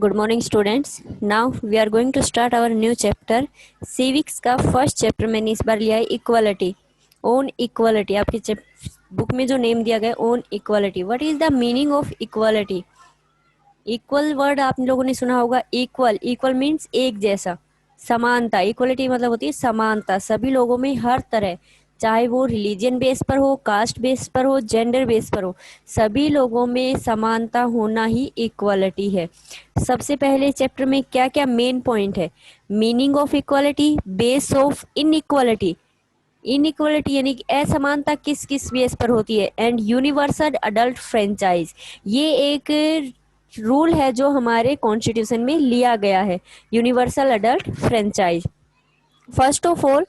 Good morning students. Now we are going to start our new chapter. Civics का first chapter मैंने इस बार लिया है इक्वालिटी। ओन इक्वालिटी आपकी बुक में जो नेम दिया गया on equality. What is the meaning of equality? Equal word आप लोगों ने सुना होगा। इक्वल इक्वल मीन्स एक जैसा, समानता। इक्वलिटी मतलब होती है समानता सभी लोगों में हर तरह, चाहे वो रिलीजन बेस पर हो, कास्ट बेस पर हो, जेंडर बेस पर हो, सभी लोगों में समानता होना ही इक्वालिटी है। सबसे पहले चैप्टर में क्या क्या मेन पॉइंट है? Meaning of equality, base of inequality. Inequality यानी कि असमानता किस किस बेस पर होती है, एंड यूनिवर्सल अडल्ट फ्रेंचाइज। ये एक रूल है जो हमारे कॉन्स्टिट्यूशन में लिया गया है, universal adult franchise. First of all,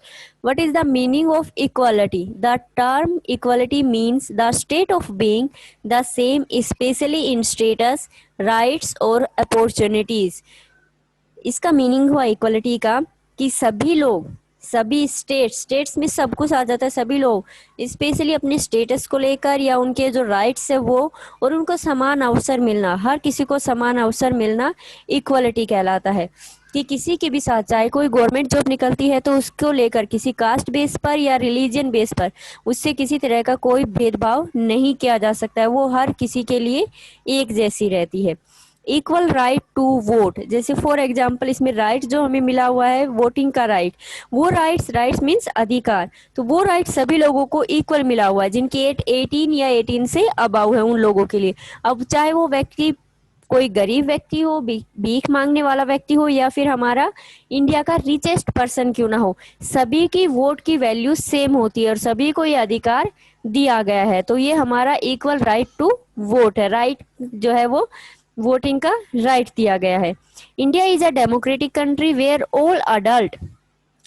what is the meaning of equality? The term equality means the state of being the same, especially in status, rights or opportunities. इसका मीनिंग हुआ equality का कि सभी लोग, सभी स्टेट्स में सब कुछ आ जाता है, सभी लोग स्पेशली अपने स्टेटस को लेकर या उनके जो राइट्स है वो, और उनको समान अवसर मिलना, हर किसी को समान अवसर मिलना इक्वलिटी कहलाता है। कि किसी के भी साथ चाहे कोई गवर्नमेंट जॉब निकलती है तो उसको लेकर किसी कास्ट बेस पर या रिलीजन बेस पर उससे किसी तरह का कोई भेदभाव नहीं किया जा सकता है, वो हर किसी के लिए एक जैसी रहती है। इक्वल राइट टू वोट, जैसे फॉर एग्जाम्पल इसमें राइट जो हमें मिला हुआ है वोटिंग का राइट, वो राइट्स मीन्स अधिकार, तो वो राइट सभी लोगों को इक्वल मिला हुआ है जिनकी एज 18 या 18 से अबाउ है उन लोगों के लिए। अब चाहे वो व्यक्ति कोई गरीब व्यक्ति हो, भीख मांगने वाला व्यक्ति हो, या फिर हमारा इंडिया का रिचेस्ट पर्सन क्यों ना हो, सभी की वोट की वैल्यू सेम होती है और सभी को ये अधिकार दिया गया है। तो ये हमारा इक्वल राइट टू वोट है। राइट जो है वो वोटिंग का राइट दिया गया है। India is a democratic country where all adult,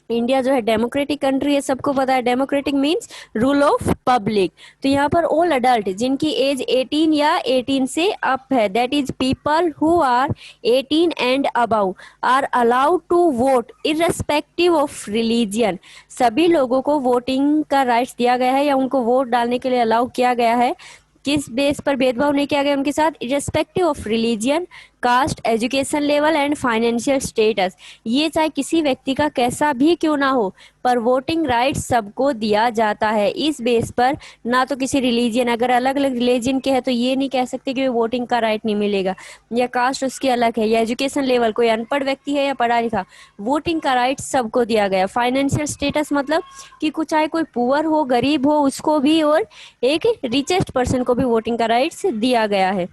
India जो है डेमोक्रेटिक कंट्री है, सबको पता है democratic means rule of public. तो यहाँ पर ऑल अडल्ट जिनकी एज 18 या 18 से अप है, that is people who are 18 and above are allowed to vote irrespective of religion. सभी लोगों को वोटिंग का राइट्स दिया गया है या उनको वोट डालने के लिए अलाउ किया गया है। किस बेस पर भेदभाव नहीं किया गया उनके साथ? Irrespective of religion, caste, education level and financial status. ये चाहे किसी व्यक्ति का कैसा भी क्यों ना हो, पर वोटिंग राइट सबको दिया जाता है इस बेस पर। ना तो किसी रिलीजियन, अगर अलग अलग रिलीजियन के है तो ये नहीं कह सकते कि वोटिंग का राइट नहीं मिलेगा, या कास्ट उसकी अलग है, या एजुकेशन लेवल कोई अनपढ़ व्यक्ति है या पढ़ा लिखा, वोटिंग का राइट सबको दिया गया। फाइनेंशियल स्टेटस मतलब कि कुछ चाहे कोई पुअर हो, गरीब हो, उसको भी, और एक रिचेस्ट पर्सन को भी वोटिंग का राइट्स दिया गया है।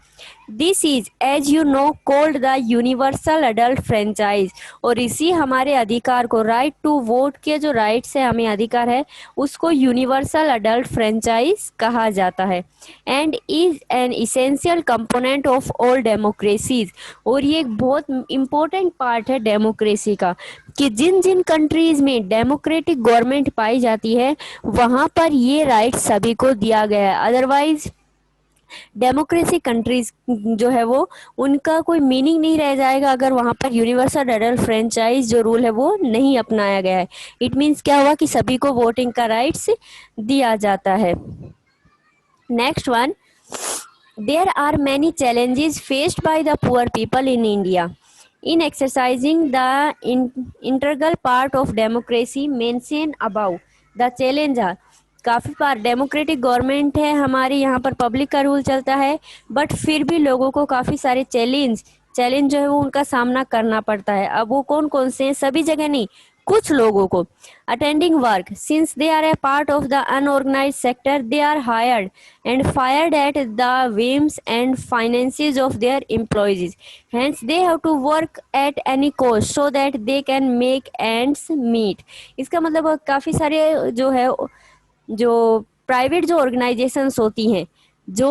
This is as you know called the universal adult franchise. और इसी हमारे अधिकार को, राइट टू वोट के जो राइट्स है, हमें अधिकार है, उसको यूनिवर्सल अडल्ट फ्रेंचाइज कहा जाता है। And is an essential component of all democracies. और ये एक बहुत इंपॉर्टेंट पार्ट है डेमोक्रेसी का, कि जिन जिन कंट्रीज में डेमोक्रेटिक गवर्नमेंट पाई जाती है वहां पर ये राइट सभी को दिया गया है। अदरवाइज डेमोक्रेसी कंट्रीज जो है वो, उनका कोई मीनिंग नहीं रह जाएगा अगर वहां पर यूनिवर्सल अडल्ट फ्रेंचाइज जो रूल है वो नहीं अपनाया गया है। इट मीन्स क्या हुआ कि सभी को वोटिंग का राइट्स दिया जाता है। Next one, there are many challenges faced by the poor people in India in exercising the integral part of democracy mentioned above. The challenge are, काफ़ी बार डेमोक्रेटिक गवर्नमेंट है हमारे यहाँ पर, पब्लिक का रूल चलता है, बट फिर भी लोगों को काफ़ी सारे चैलेंज जो है वो उनका सामना करना पड़ता है। अब वो कौन कौन से हैं? सभी जगह नहीं, कुछ लोगों को। Attending work, since they are a part of the unorganised sector, they are hired and fired at the whims and finances of their employees. Hence, they have to work at any cost so that they can make ends meet. इसका मतलब काफ़ी सारे जो है, जो private जो organisations होती हैं, जो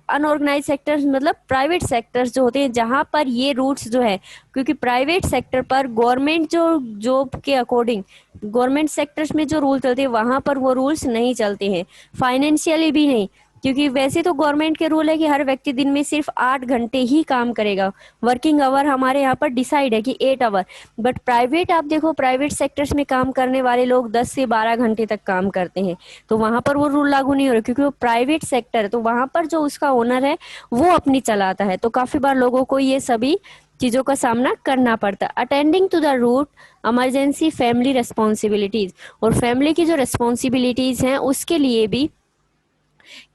अनऑर्गेनाइज सेक्टर्स मतलब प्राइवेट सेक्टर्स जो होते हैं, जहाँ पर ये रूट्स जो है, क्योंकि प्राइवेट सेक्टर पर गवर्नमेंट जो जॉब के अकॉर्डिंग गवर्नमेंट सेक्टर्स में जो रूल चलते हैं वहाँ पर वो रूल्स नहीं चलते हैं, फाइनेंशियली भी नहीं। क्योंकि वैसे तो गवर्नमेंट के रूल है कि हर व्यक्ति दिन में सिर्फ 8 घंटे ही काम करेगा, वर्किंग आवर हमारे यहाँ पर डिसाइड है कि 8 आवर, बट प्राइवेट आप देखो, प्राइवेट सेक्टर्स में काम करने वाले लोग 10 से 12 घंटे तक काम करते हैं, तो वहाँ पर वो रूल लागू नहीं हो रहा, क्योंकि वो प्राइवेट सेक्टर है, तो वहाँ पर जो उसका ओनर है वो अपनी चलाता है। तो काफ़ी बार लोगों को ये सभी चीज़ों का सामना करना पड़ता। Attending to the root emergency family responsibilities, और फैमिली की जो रिस्पॉन्सिबिलिटीज़ हैं उसके लिए भी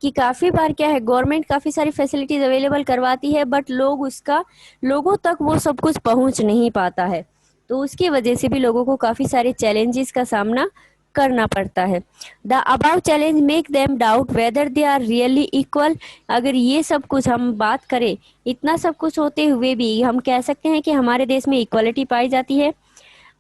कि काफ़ी बार क्या है, गवर्नमेंट काफ़ी सारी फैसिलिटीज़ अवेलेबल करवाती है बट लोगों तक वो सब कुछ पहुंच नहीं पाता है, तो उसकी वजह से भी लोगों को काफ़ी सारे चैलेंजेस का सामना करना पड़ता है। The above challenge make them doubt whether they are really equal. अगर ये सब कुछ हम बात करें, इतना सब कुछ होते हुए भी हम कह सकते हैं कि हमारे देश में इक्वलिटी पाई जाती है।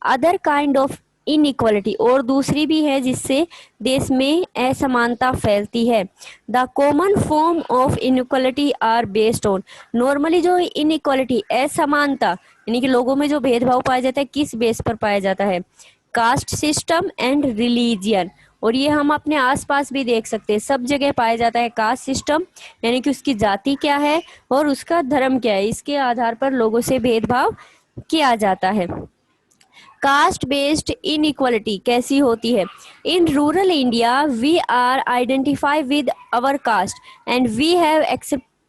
अदर काइंड ऑफ इनइक्वालिटी, और दूसरी भी है जिससे देश में असमानता फैलती है। The common form of inequality are based on, normally जो इनइक्वालिटी असमानता यानी कि लोगों में जो भेदभाव पाया जाता है किस बेस पर पाया जाता है, कास्ट सिस्टम एंड रिलीजियन। और ये हम अपने आसपास भी देख सकते हैं, सब जगह पाया जाता है कास्ट सिस्टम, यानी कि उसकी जाति क्या है और उसका धर्म क्या है, इसके आधार पर लोगों से भेदभाव किया जाता है। कास्ट बेस्ड इनइक्वालिटी कैसी होती है? In rural India we are identify with our caste and we have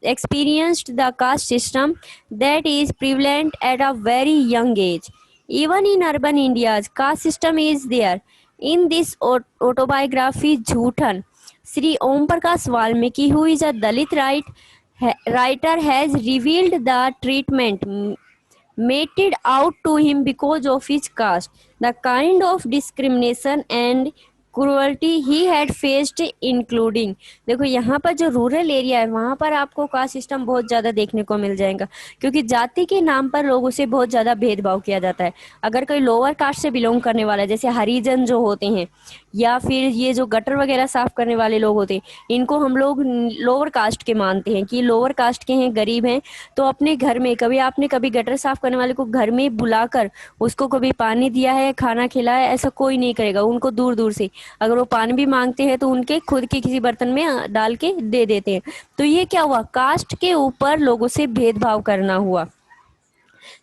experienced the caste system that is prevalent at a very young age. Even in urban India's caste system is there. In this autobiography Jhuthan, Sri Om Prakash Valmiki, who is a Dalit writer, has revealed the treatment meted out to him because of his caste, the kind of discrimination and cruelty he had faced including. देखो यहाँ पर जो rural area है वहाँ पर आपको caste system बहुत ज़्यादा देखने को मिल जाएगा, क्योंकि जाति के नाम पर लोगों से बहुत ज़्यादा भेदभाव किया जाता है। अगर कोई लोअर कास्ट से बिलोंग करने वाला है, जैसे हरिजन जो होते हैं या फिर ये जो गटर वगैरह साफ करने वाले लोग होते हैं, इनको हम लोग लोअर कास्ट के मानते हैं कि लोअर कास्ट के हैं, गरीब हैं, तो अपने घर में कभी गटर साफ करने वाले को घर में बुलाकर उसको कभी पानी दिया है, खाना खिलाया, ऐसा कोई नहीं करेगा। उनको दूर दूर से अगर वो पानी भी मांगते हैं तो उनके खुद के किसी बर्तन में डाल के दे देते हैं। तो ये क्या हुआ, कास्ट के ऊपर लोगों से भेदभाव करना हुआ।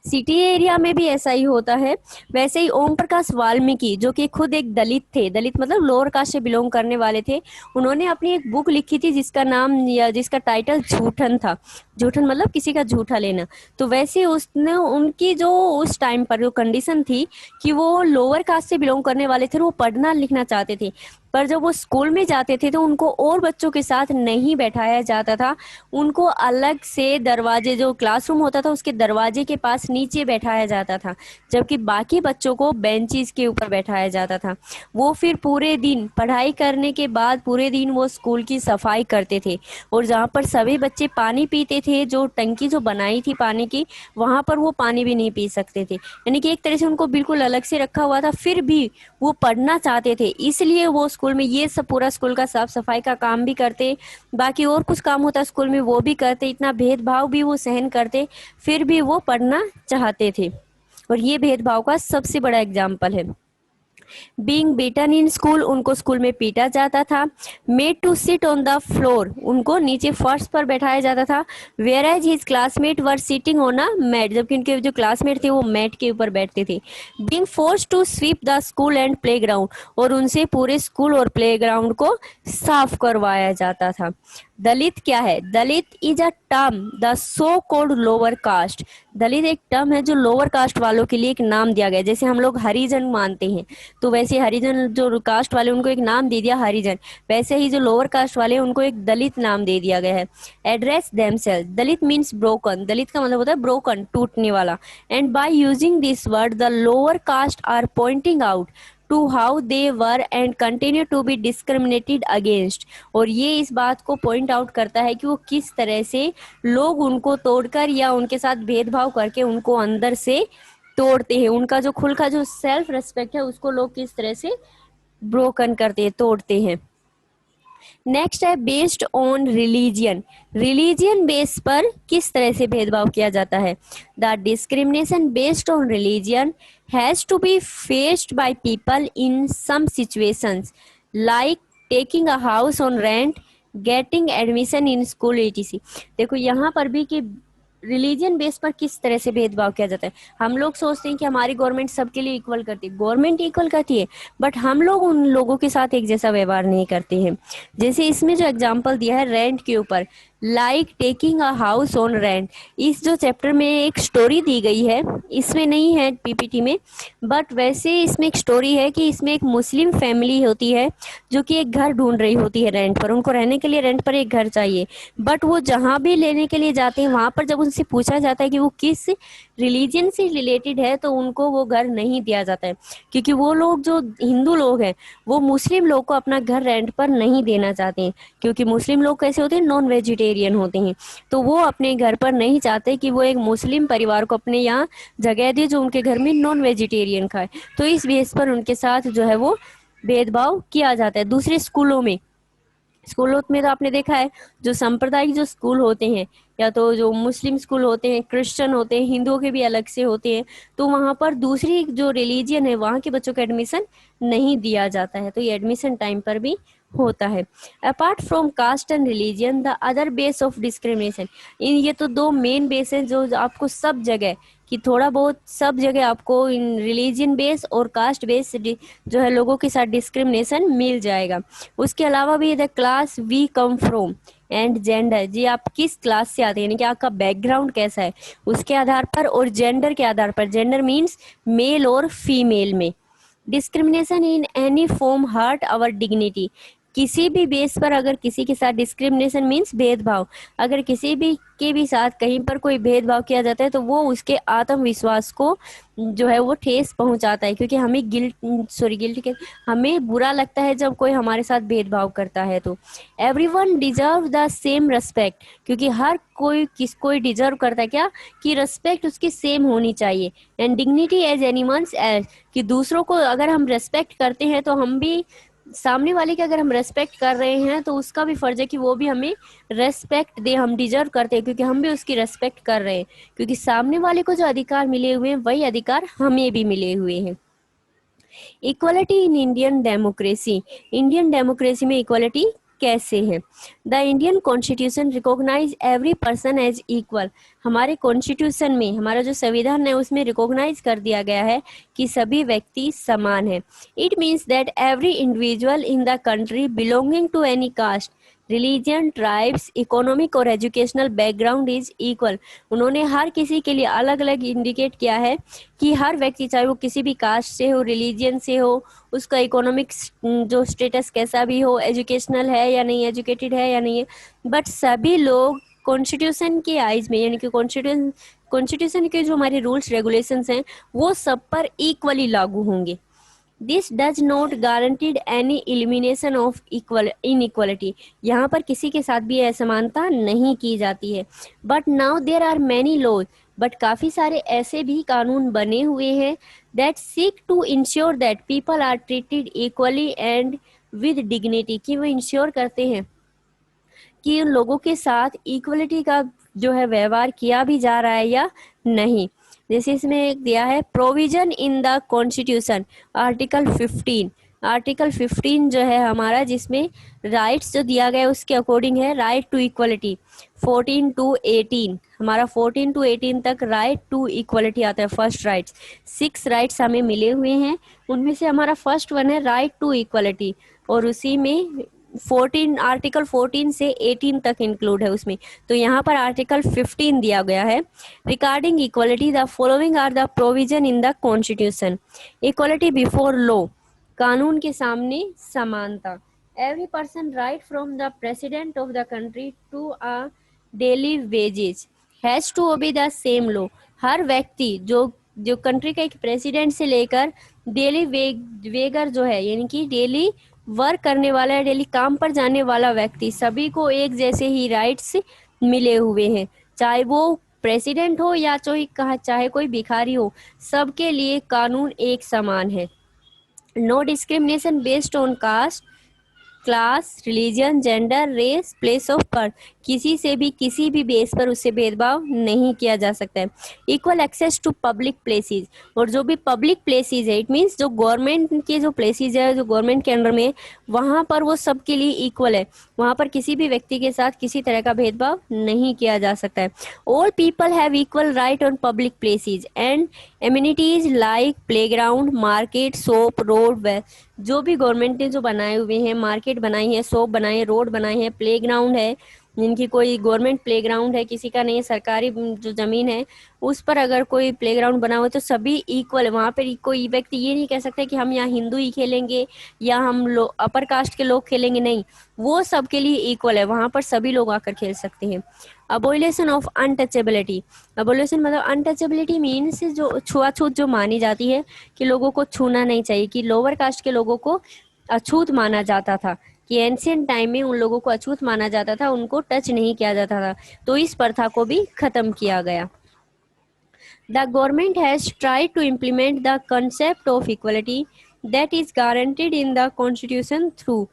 सिटी एरिया में भी ऐसा ही होता है। वैसे ही ओम प्रकाश वाल्मीकि जो कि खुद एक दलित थे, दलित मतलब लोअर कास्ट से बिलोंग करने वाले थे, उन्होंने अपनी एक बुक लिखी थी जिसका नाम या जिसका टाइटल झूठन था। झूठन मतलब किसी का झूठा लेना। तो वैसे उसने उनकी जो उस टाइम पर जो कंडीशन थी कि वो लोअर कास्ट से बिलोंग करने वाले थे, वो पढ़ना लिखना चाहते थे, पर जब वो स्कूल में जाते थे तो उनको और बच्चों के साथ नहीं बैठाया जाता था, उनको अलग से दरवाजे, जो क्लासरूम होता था उसके दरवाजे के पास नीचे बैठाया जाता था, जबकि बाकी बच्चों को बेंचेस के ऊपर बैठाया जाता था। वो फिर पूरे दिन पढ़ाई करने के बाद पूरे दिन वो स्कूल की सफाई करते थे, और जहाँ पर सभी बच्चे पानी पीते थे, जो टंकी जो बनाई थी पानी की, वहाँ पर वो पानी भी नहीं पी सकते थे। यानी कि एक तरह से उनको बिल्कुल अलग से रखा हुआ था, फिर भी वो पढ़ना चाहते थे, इसलिए वो स्कूल में ये सब पूरा स्कूल का साफ सफाई का काम भी करते, बाकी और कुछ काम होता स्कूल में वो भी करते, इतना भेदभाव भी वो सहन करते, फिर भी वो पढ़ना चाहते थे। और ये भेदभाव का सबसे बड़ा एग्जाम्पल है। बीइंग बीटन इन स्कूल, उनको स्कूल में पीटा जाता था। Made to sit on the floor, उनको नीचे फर्श पर बैठाया जाता था। Whereas his classmate were sitting on a mat, जबकि उनके जो क्लासमेट थे वो मैट के ऊपर बैठते थे। Being force to sweep the school and playground, और उनसे पूरे स्कूल और प्ले ग्राउंड को साफ करवाया जाता था। दलित क्या है? Dalit is a term the so called lower caste, Dalit एक टर्म है जो लोअर कास्ट वालों के लिए एक नाम दिया गया है। जैसे हम लोग हरिजन मानते हैं, तो वैसे हरिजन जो कास्ट वाले उनको एक नाम दे दिया हरिजन, वैसे ही जो लोअर कास्ट वाले उनको एक दलित नाम दे दिया गया है। Address themselves, Dalit means broken, Dalit का मतलब होता है ब्रोकन, टूटने वाला। And by using this word the lower caste are pointing out to how they were and continue to be discriminated against, और ये इस बात को पॉइंट आउट करता है कि वो किस तरह से लोग उनको तोड़कर या उनके साथ भेदभाव करके उनको अंदर से तोड़ते हैं, उनका जो खुद का जो सेल्फ रेस्पेक्ट है उसको लोग किस तरह से ब्रोकन करते हैं, तोड़ते हैं। नेक्स्ट है based on religion, religion base पर किस तरह से भेदभाव किया जाता है। The discrimination based on religion has to be faced by people in some situations like taking a house on rent, getting admission in school etc। देखो यहाँ पर भी कि रिलीजन बेस पर किस तरह से भेदभाव किया जाता है। हम लोग सोचते हैं कि हमारी गवर्नमेंट सबके लिए इक्वल करती है, गवर्नमेंट इक्वल करती है, बट हम लोग उन लोगों के साथ एक जैसा व्यवहार नहीं करते हैं। जैसे इसमें जो एग्जांपल दिया है रेंट के ऊपर, like taking a house on rent, इस जो चैप्टर में एक स्टोरी दी गई है, इसमें नहीं है पीपीटी में, बट वैसे इसमें एक स्टोरी है कि इसमें एक मुस्लिम फैमिली होती है जो कि एक घर ढूंढ रही होती है रेंट पर, उनको रहने के लिए रेंट पर एक घर चाहिए। बट वो जहाँ भी लेने के लिए जाते हैं वहाँ पर जब उनसे पूछा जाता है कि वो किस रिलीजन से रिलेटेड है, तो उनको वो घर नहीं दिया जाता है, क्योंकि वो लोग जो हिंदू लोग हैं वो मुस्लिम लोग को अपना घर रेंट पर नहीं देना चाहते हैं, क्योंकि मुस्लिम लोग कैसे होते हैं, नॉन वेजिटेरियन होते हैं, तो वो अपने घर पर नहीं चाहते कि वो एक मुस्लिम परिवार को अपने यहाँ जगह दे जो उनके घर में नॉन वेजिटेरियन खाए। तो इस बेस पर उनके साथ जो है वो भेदभाव किया जाता है। दूसरे स्कूलों में, स्कूलों में तो आपने देखा है जो सांप्रदायिक जो स्कूल होते हैं, या तो जो मुस्लिम स्कूल होते हैं, क्रिश्चियन होते हैं, हिंदुओं के भी अलग से होते हैं, तो वहाँ पर दूसरी जो रिलीजियन है वहाँ के बच्चों को एडमिशन नहीं दिया जाता है, तो ये एडमिशन टाइम पर भी होता है। Apart from caste and religion the other base of discrimination, इन ये तो दो मेन बेस हैं जो आपको सब जगह, कि थोड़ा बहुत सब जगह आपको इन रिलीजन बेस और कास्ट बेस जो है लोगों के साथ डिस्क्रिमिनेशन मिल जाएगा। उसके अलावा भी the class we come from and gender, जी आप किस क्लास से आते हैं, यानी कि आपका बैकग्राउंड कैसा है उसके आधार पर, और जेंडर के आधार पर, जेंडर मीन्स मेल और फीमेल में। Discrimination in any form hurt our dignity, किसी भी बेस पर अगर किसी के साथ डिस्क्रिमिनेशन मीन्स भेदभाव, अगर किसी भी के भी साथ कहीं पर कोई भेदभाव किया जाता है तो वो उसके आत्मविश्वास को जो है वो ठेस पहुंचाता है, क्योंकि हमें गिल्ट के हमें बुरा लगता है जब कोई हमारे साथ भेदभाव करता है। तो everyone deserve the same respect, क्योंकि हर कोई डिजर्व करता है क्या, कि रेस्पेक्ट उसकी सेम होनी चाहिए। And dignity as anyone's as, कि दूसरों को अगर हम रेस्पेक्ट करते हैं तो हम भी सामने वाले की अगर हम रेस्पेक्ट कर रहे हैं तो उसका भी फर्ज है कि वो भी हमें रेस्पेक्ट दे, हम डिजर्व करते हैं क्योंकि हम भी उसकी रेस्पेक्ट कर रहे हैं, क्योंकि सामने वाले को जो अधिकार मिले हुए हैं वही अधिकार हमें भी मिले हुए हैं। Equality in Indian democracy, Indian democracy में इक्वालिटी कैसे है। The Indian constitution recognise every person as equal, हमारे कॉन्स्टिट्यूशन में, हमारा जो संविधान है उसमें रिकॉग्नाइज कर दिया गया है कि सभी व्यक्ति समान है। It means that every individual in the country belonging to any caste, religion, tribes, economic और एजुकेशनल बैकग्राउंड इज इक्वल, उन्होंने हर किसी के लिए अलग अलग इंडिकेट किया है कि हर व्यक्ति चाहे वो किसी भी कास्ट से हो, रिलीजन से हो, उसका इकोनॉमिक जो स्टेटस कैसा भी हो, एजुकेशनल है या नहीं, एजुकेटेड है या नहीं है, बट सभी लोग कॉन्स्टिट्यूशन के आइज में, यानी कि कॉन्स्टिट्यूशन के जो हमारे रूल्स रेगुलेशंस हैं वो सब पर इक्वली लागू होंगे। This does not guaranteed any elimination of equal inequality, यहाँ पर किसी के साथ भी असमानता नहीं की जाती है। But now there are many laws, but काफ़ी सारे ऐसे भी कानून बने हुए हैं that seek to ensure that people are treated equally and with dignity, कि वो इंश्योर करते हैं कि उन लोगों के साथ इक्वलिटी का जो है व्यवहार किया भी जा रहा है या नहीं। जैसे इसमें एक दिया है provision in the constitution, article 15, article 15 जो है हमारा, जिसमें राइट्स जो दिया गया है उसके अकॉर्डिंग है, राइट टू इक्वलिटी 14 टू 18, हमारा 14 टू 18 तक राइट टू इक्वलिटी आता है। फर्स्ट राइट्स, 6 राइट्स हमें मिले हुए हैं, उनमें से हमारा फर्स्ट वन है राइट टू इक्वलिटी, और उसी में 14, आर्टिकल 14 से 18 तक इंक्लूड है उसमें। तो यहाँ पर आर्टिकल 15 दिया गया है, regarding equality the following are the provision in the constitution, equality before law, कानून के सामने समानता, every person right from the president of the country to a daily wages has to obey the same law, हर व्यक्ति जो जो country का एक प्रेसिडेंट से लेकर डेली वेगर जो है, यानी कि डेली वर्क करने वाला है, डेली काम पर जाने वाला व्यक्ति, सभी को एक जैसे ही राइट्स मिले हुए हैं, चाहे वो प्रेसिडेंट हो या चाहे कोई भिखारी हो, सबके लिए कानून एक समान है। No discrimination based on caste, class, religion, gender, race, place of birth, किसी से भी किसी भी बेस पर उससे भेदभाव नहीं किया जा सकता है। Equal access to public places, और जो भी पब्लिक प्लेसेस है, इट मीन्स जो गवर्नमेंट के जो प्लेसेस है, जो गवर्नमेंट के अंडर में, वहाँ पर वो सबके लिए इक्वल है, वहाँ पर किसी भी व्यक्ति के साथ किसी तरह का भेदभाव नहीं किया जा सकता है। All people have equal right on public places and amenities like playground, market, shop, road, जो भी गवर्नमेंट ने जो बनाए हुए हैं, मार्केट बनाई है, शॉप बनाई है, रोड बनाई है, प्लेग्राउंड है, जिनकी कोई गवर्नमेंट प्लेग्राउंड है, किसी का नहीं, सरकारी जो जमीन है उस पर अगर कोई प्लेग्राउंड बना हुआ है तो सभी इक्वल है। वहाँ पर कोई व्यक्ति ये नहीं कह सकता कि हम यहाँ हिंदू ही खेलेंगे या हम लोग अपर कास्ट के लोग खेलेंगे, नहीं, वो सबके लिए इक्वल है, वहाँ पर सभी लोग आकर खेल सकते हैं। अबोलिशन ऑफ अनटचेबिलिटी, अबोलिशन मतलब अनटचेबिलिटी मीन्स जो छुआछूत जो मानी जाती है कि लोगों को छूना नहीं चाहिए, कि लोअर कास्ट के लोगों को अछूत माना जाता था, कि एंशियंट टाइम में उन लोगों को अछूत माना जाता था, उनको टच नहीं किया जाता था, तो इस प्रथा को भी खत्म किया गया। The government has tried to implement the concept of equality that is guaranteed in the constitution through,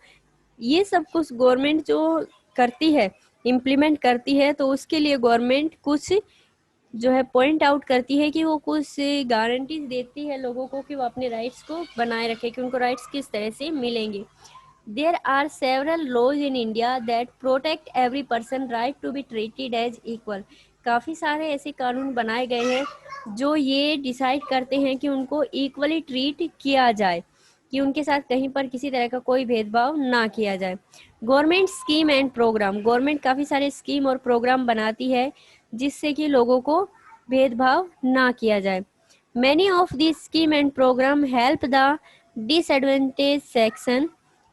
ये सब कुछ गवर्नमेंट जो करती है, इम्प्लीमेंट करती है, तो उसके लिए गवर्नमेंट कुछ जो है पॉइंट आउट करती है कि वो कुछ गारंटीज देती है लोगों को कि वो अपने राइट्स को बनाए रखे, कि उनको राइट्स किस तरह से मिलेंगे। There are several laws in India that protect every person right to be treated as equal, काफ़ी सारे ऐसे कानून बनाए गए हैं जो ये डिसाइड करते हैं कि उनको इक्वली ट्रीट किया जाए, कि उनके साथ कहीं पर किसी तरह का कोई भेदभाव ना किया जाए। Government scheme and programme, government काफ़ी सारे स्कीम और प्रोग्राम बनाती है जिससे कि लोगों को भेदभाव ना किया जाए। Many of this scheme and programme help the disadvantage section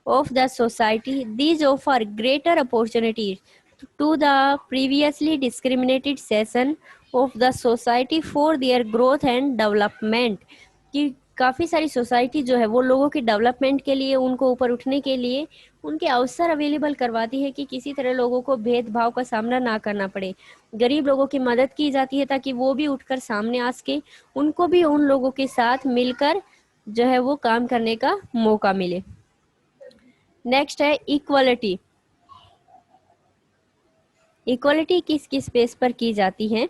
of the society. These offer greater opportunities to the previously discriminated section of the society for their growth and development, कि काफ़ी सारी सोसाइटी जो है वो लोगों के development के लिए, उनको ऊपर उठने के लिए उनके अवसर अवेलेबल करवाती है कि किसी तरह लोगों को भेदभाव का सामना ना करना पड़े। गरीब लोगों की मदद की जाती है ताकि वो भी उठकर सामने आ सके, उनको भी उन लोगों के साथ मिलकर जो है वो काम करने का मौका मिले। नेक्स्ट है इक्वलिटी। इक्वलिटी किस किस बेस पर की जाती है?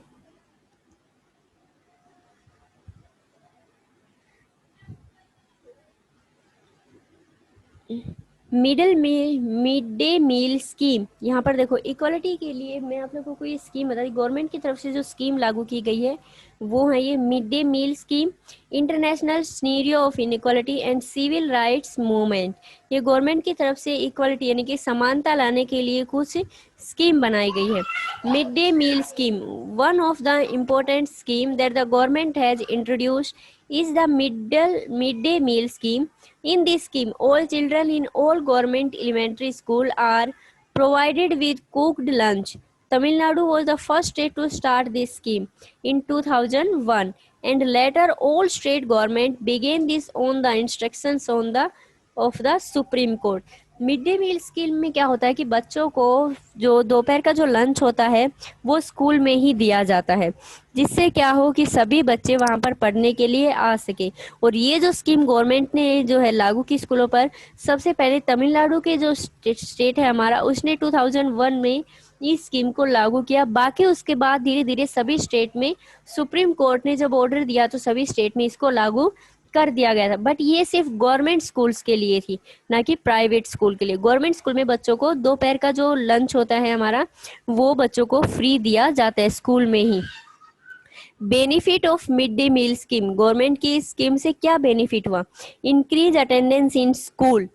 मिड डे मील स्कीम, यहाँ पर देखो इक्वलिटी के लिए मैं आप लोगों को ये स्कीम बता दी, गवर्नमेंट की तरफ से जो स्कीम लागू की गई है वो है ये mid day meal scheme, international scenario of inequality and civil rights movement. ये गवर्नमेंट की तरफ से इक्वलिटी यानी कि समानता लाने के लिए कुछ स्कीम बनाई गई है। Mid day meal scheme, one of the important scheme that the government has introduced is the midday meal scheme. In this scheme, all children in all government elementary school are provided with cooked lunch. Tamil Nadu was the first state to start this scheme in 2001, and later all state government began this on the instructions on the of the Supreme Court. Mid day meal scheme में क्या होता है कि बच्चों को जो दोपहर का जो लंच होता है वो स्कूल में ही दिया जाता है, जिससे क्या हो कि सभी बच्चे वहाँ पर पढ़ने के लिए आ सके। और ये जो स्कीम गवर्नमेंट ने जो है लागू की स्कूलों पर, सबसे पहले तमिलनाडु के जो स्टेट है हमारा, उसने 2001 में इस स्कीम को लागू किया। बाकी उसके बाद धीरे धीरे सभी स्टेट में सुप्रीम कोर्ट ने जब ऑर्डर दिया तो सभी स्टेट में इसको लागू कर दिया गया था। बट ये सिर्फ गवर्नमेंट स्कूल्स के लिए थी, ना कि प्राइवेट स्कूल के लिए। गवर्नमेंट स्कूल में बच्चों को दोपहर का जो लंच होता है हमारा, वो बच्चों को फ्री दिया जाता है स्कूल में ही। Benefit of mid day meal scheme, government की स्कीम से क्या बेनिफिट हुआ? Increase attendance in school,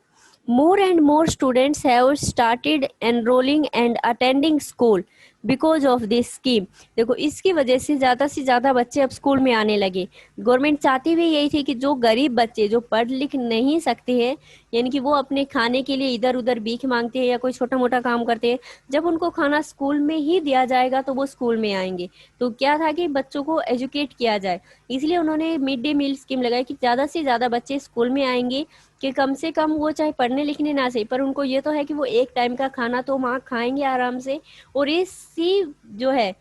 more and more students have started enrolling and attending school because of this scheme। देखो इसकी वजह से ज़्यादा बच्चे अब स्कूल में आने लगे। गवर्नमेंट चाहती भी यही थी कि जो गरीब बच्चे जो पढ़ लिख नहीं सकते हैं, यानी कि वो अपने खाने के लिए इधर उधर भीख मांगते हैं या कोई छोटा मोटा काम करते हैं, जब उनको खाना स्कूल में ही दिया जाएगा तो वो स्कूल में आएंगे। तो क्या था कि बच्चों को एजुकेट किया जाए, इसलिए उन्होंने मिड डे मील स्कीम लगाई कि ज़्यादा से ज़्यादा बच्चे स्कूल में आएंगे, कि कम से कम वो चाहे पढ़ने लिखने ना सही, पर उनको ये तो है कि वो एक टाइम का खाना तो वहाँ खाएंगे आराम से। और इसी जो है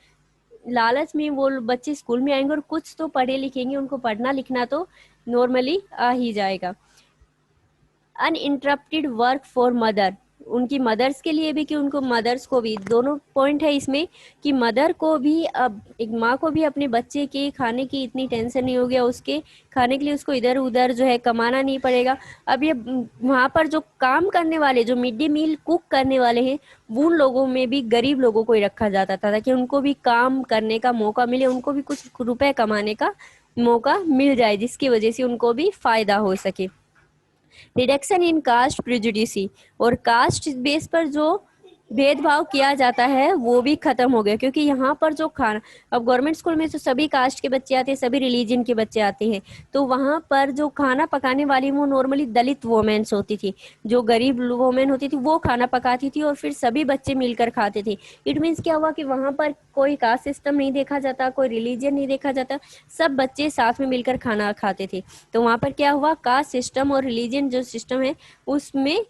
लालच में वो बच्चे स्कूल में आएंगे और कुछ तो पढ़े लिखेंगे, उनको पढ़ना लिखना तो नॉर्मली आ ही जाएगा। अनइंटरप्टेड वर्क फॉर मदर, उनकी मदर्स के लिए भी कि उनको मदर्स को भी, दोनों पॉइंट है इसमें कि मदर को भी, अब एक माँ को भी अपने बच्चे के खाने की इतनी टेंशन नहीं होगी, उसके खाने के लिए उसको इधर उधर जो है कमाना नहीं पड़ेगा। अब ये वहाँ पर जो काम करने वाले, जो मिड डे मील कुक करने वाले हैं, वो उन लोगों में भी गरीब लोगों को ही रखा जाता था ताकि उनको भी काम करने का मौका मिले, उनको भी कुछ रुपए कमाने का मौका मिल जाए, जिसकी वजह से उनको भी फायदा हो सके। रिडक्शन इन कास्ट प्रिजुडिसी, और कास्ट बेस पर जो भेदभाव किया जाता है वो भी खत्म हो गया, क्योंकि यहाँ पर जो खाना, अब गवर्नमेंट स्कूल में तो सभी कास्ट के बच्चे आते हैं, सभी रिलीजन के बच्चे आते हैं, तो वहाँ पर जो खाना पकाने वाली वो नॉर्मली दलित वोमेन्स होती थी, जो गरीब वोमेन होती थी वो खाना पकाती थी और फिर सभी बच्चे मिलकर खाते थे। इट मीन्स क्या हुआ कि वहाँ पर कोई कास्ट सिस्टम नहीं देखा जाता, कोई रिलीजन नहीं देखा जाता, सब बच्चे साथ में मिलकर खाना खाते थे। तो वहाँ पर क्या हुआ, कास्ट सिस्टम और रिलीजन जो सिस्टम है उसमें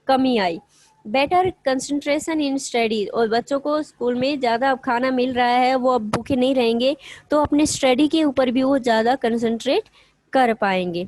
कमी आई। बेटर कंसंट्रेशन इन स्टडी, और बच्चों को स्कूल में ज़्यादा खाना मिल रहा है, वो अब भूखे नहीं रहेंगे, तो अपने स्टडी के ऊपर भी वो ज़्यादा कंसंट्रेट कर पाएंगे।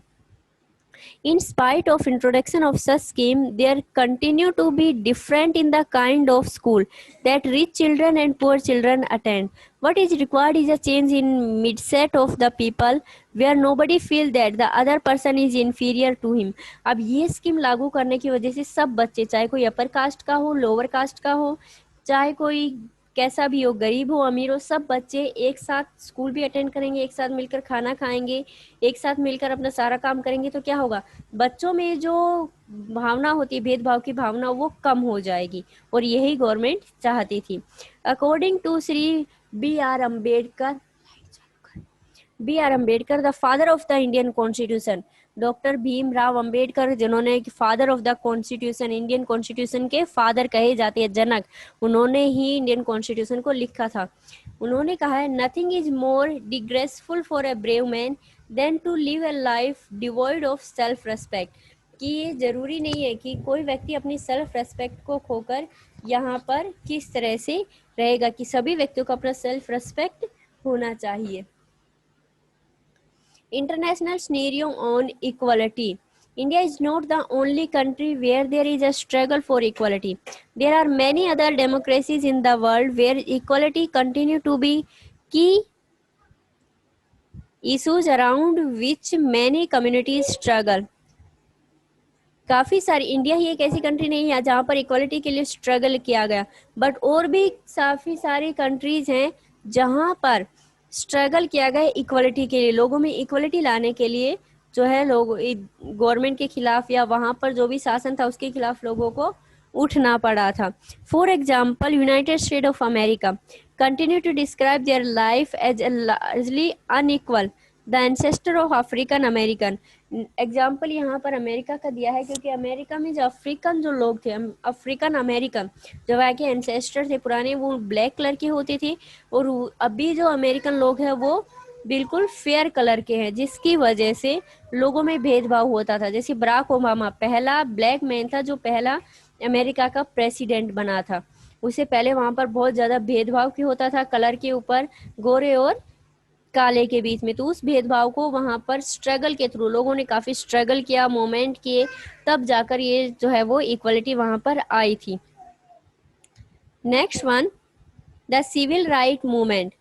In spite of introduction of such scheme, there continue to be different in the kind of school that rich children and poor children attend. What is required is a change in mindset of the people where nobody feel that the other person is inferior to him. अब ये scheme लागू करने की वजह से सब बच्चे, चाहे कोई अपर कास्ट का हो, लोअर कास्ट का हो, चाहे कोई कैसा भी हो, गरीब हो अमीर हो, सब बच्चे एक साथ स्कूल भी अटेंड करेंगे, एक साथ मिलकर खाना खाएंगे, एक साथ मिलकर अपना सारा काम करेंगे, तो क्या होगा, बच्चों में जो भावना होती है, भेदभाव की भावना, वो कम हो जाएगी, और यही गवर्नमेंट चाहती थी। According to Shri B R Ambedkar the father of the Indian constitution, doctor Bhimrao Ambedkar, जिन्होंने father of the constitution, Indian constitution के फादर कहे जाते हैं, जनक, उन्होंने ही इंडियन कॉन्स्टिट्यूशन को लिखा था। उन्होंने कहा है, nothing is more disgraceful for a brave man than to live a life devoid of self respect, कि ये जरूरी नहीं है कि कोई व्यक्ति अपनी सेल्फ रेस्पेक्ट को खोकर यहाँ पर किस तरह से रहेगा, कि सभी व्यक्तियों को अपना सेल्फ रेस्पेक्ट होना चाहिए। International scenario on equality. India is not the only country where there is a struggle for equality. There are many other democracies in the world where equality continue to be key issues around which many communities struggle. काफ़ी सारी, India ही एक ऐसी country नहीं है जहाँ पर equality के लिए स्ट्रगल किया गया, बट और भी काफ़ी सारी कंट्रीज हैं जहाँ पर स्ट्रगल किया गया इक्वालिटी के लिए, लोगों में इक्वालिटी लाने के लिए, जो है लोग गवर्नमेंट के खिलाफ या वहाँ पर जो भी शासन था उसके खिलाफ लोगों को उठना पड़ा था। For example, United State of America continue to describe their life as largely unequal, the ancestor of African American. Example यहाँ पर अमेरिका का दिया है, क्योंकि अमेरिका में जो अफ्रीकन जो लोग थे, अफ्रीकन अमेरिकन जो वहाँ के एंसेस्टर थे पुराने, वो ब्लैक कलर के होते थे, और अभी जो अमेरिकन लोग हैं वो बिल्कुल फेयर कलर के हैं, जिसकी वजह से लोगों में भेदभाव होता था। जैसे बराक ओबामा पहला ब्लैक मैन था जो पहला अमेरिका का प्रेसिडेंट बना था, उससे पहले वहाँ पर बहुत ज़्यादा भेदभाव की होता था कलर के ऊपर, गोरे और काले के बीच में। तो उस भेदभाव को वहाँ पर स्ट्रगल के थ्रू लोगों ने काफ़ी स्ट्रगल किया, मूवमेंट किए, तब जाकर ये जो है वो इक्वलिटी वहाँ पर आई थी। Next one, the civil right movement.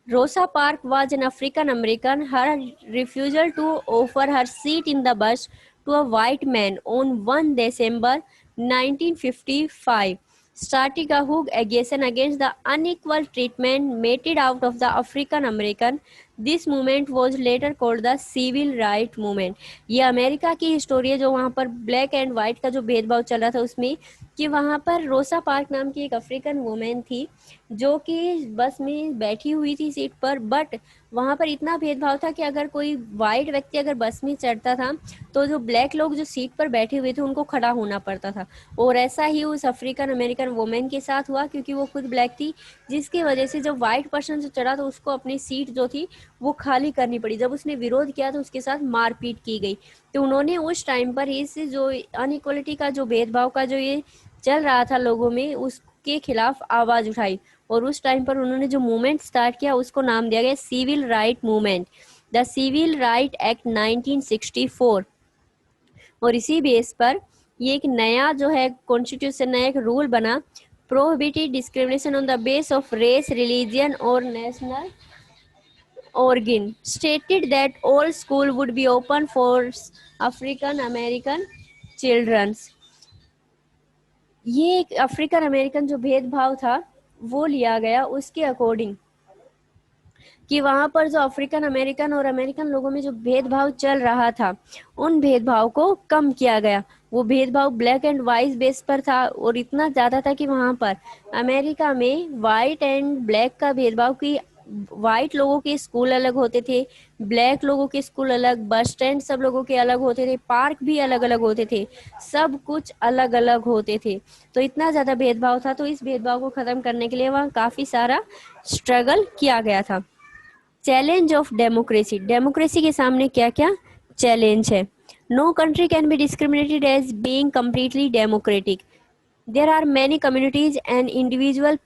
Rosa Parks was an African American. Her refusal to offer her seat in the bus to a white man on 1 December 1955 started a hook against the unequal treatment meted out of the African American. This movement was later called the Civil Rights Movement. ये America की history है, जो वहाँ पर black and white का जो भेदभाव चल रहा था उसमें, कि वहाँ पर रोसा पार्क नाम की एक अफ्रीकन वुमेन थी जो कि बस में बैठी हुई थी सीट पर, बट वहाँ पर इतना भेदभाव था कि अगर कोई वाइट व्यक्ति अगर बस में चढ़ता था तो जो ब्लैक लोग जो सीट पर बैठे हुए थे उनको खड़ा होना पड़ता था। और ऐसा ही उस अफ्रीकन अमेरिकन वुमेन के साथ हुआ, क्योंकि वो खुद ब्लैक थी, जिसकी वजह से जब वाइट पर्सन जो चढ़ा तो उसको अपनी सीट जो थी वो खाली करनी पड़ी। जब उसने विरोध किया तो उसके साथ मारपीट की गई। तो उन्होंने उस टाइम पर इस जो अनइक्वलिटी का जो भेदभाव का जो ये चल रहा था लोगों में, उसके खिलाफ आवाज़ उठाई, और उस टाइम पर उन्होंने जो मूवमेंट स्टार्ट किया उसको नाम दिया गया civil right movement, the civil right act 1964। और इसी बेस पर ये एक नया जो है कॉन्स्टिट्यूशन, नया एक रूल बना, prohibited discrimination on the base of race, religion और national origin, stated that all school would be open for African American children. ये एक अफ्रीकन अमेरिकन जो भेदभाव था वो लिया गया उसके अकॉर्डिंग, कि वहां पर जो अफ्रीकन अमेरिकन और अमेरिकन लोगों में जो भेदभाव चल रहा था उन भेदभाव को कम किया गया। वो भेदभाव ब्लैक एंड वाइट बेस पर था और इतना ज़्यादा था कि वहां पर अमेरिका में वाइट एंड ब्लैक का भेदभाव, कि वाइट लोगों के स्कूल अलग होते थे, ब्लैक लोगों के स्कूल अलग, बस स्टैंड सब लोगों के अलग होते थे, पार्क भी अलग अलग होते थे, सब कुछ अलग अलग होते थे। तो इतना ज़्यादा भेदभाव था, तो इस भेदभाव को ख़त्म करने के लिए वहाँ काफ़ी सारा स्ट्रगल किया गया था। चैलेंज ऑफ डेमोक्रेसी, डेमोक्रेसी के सामने क्या क्या चैलेंज है? No country can be discriminated as being completely democratic. There are many communities and individual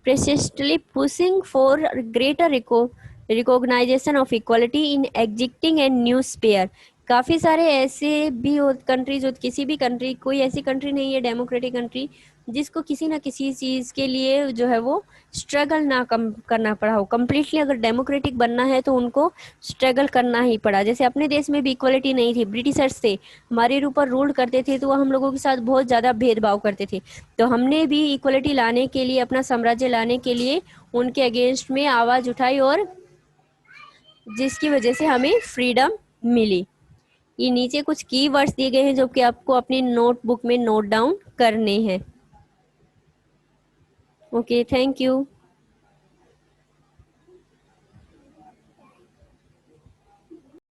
persistently pushing for greater recognition of equality in existing and new sphere। काफ़ी सारे ऐसे भी countries, किसी भी कंट्री, कोई ऐसी कंट्री नहीं है डेमोक्रेटिक कंट्री जिसको किसी ना किसी चीज़ के लिए जो है वो स्ट्रगल ना कम करना पड़ा हो। कम्प्लीटली अगर डेमोक्रेटिक बनना है तो उनको स्ट्रगल करना ही पड़ा। जैसे अपने देश में भी इक्वलिटी नहीं थी, ब्रिटिशर्स थे हमारे ऊपर रूल करते थे तो वो हम लोगों के साथ बहुत ज़्यादा भेदभाव करते थे। तो हमने भी इक्वलिटी लाने के लिए, अपना साम्राज्य लाने के लिए उनके अगेंस्ट में आवाज़ उठाई और जिसकी वजह से हमें फ्रीडम मिली। ये नीचे कुछ की वर्ड्स दिए गए हैं जो कि आपको अपनी नोटबुक में नोट डाउन करने हैं। Okay, thank you.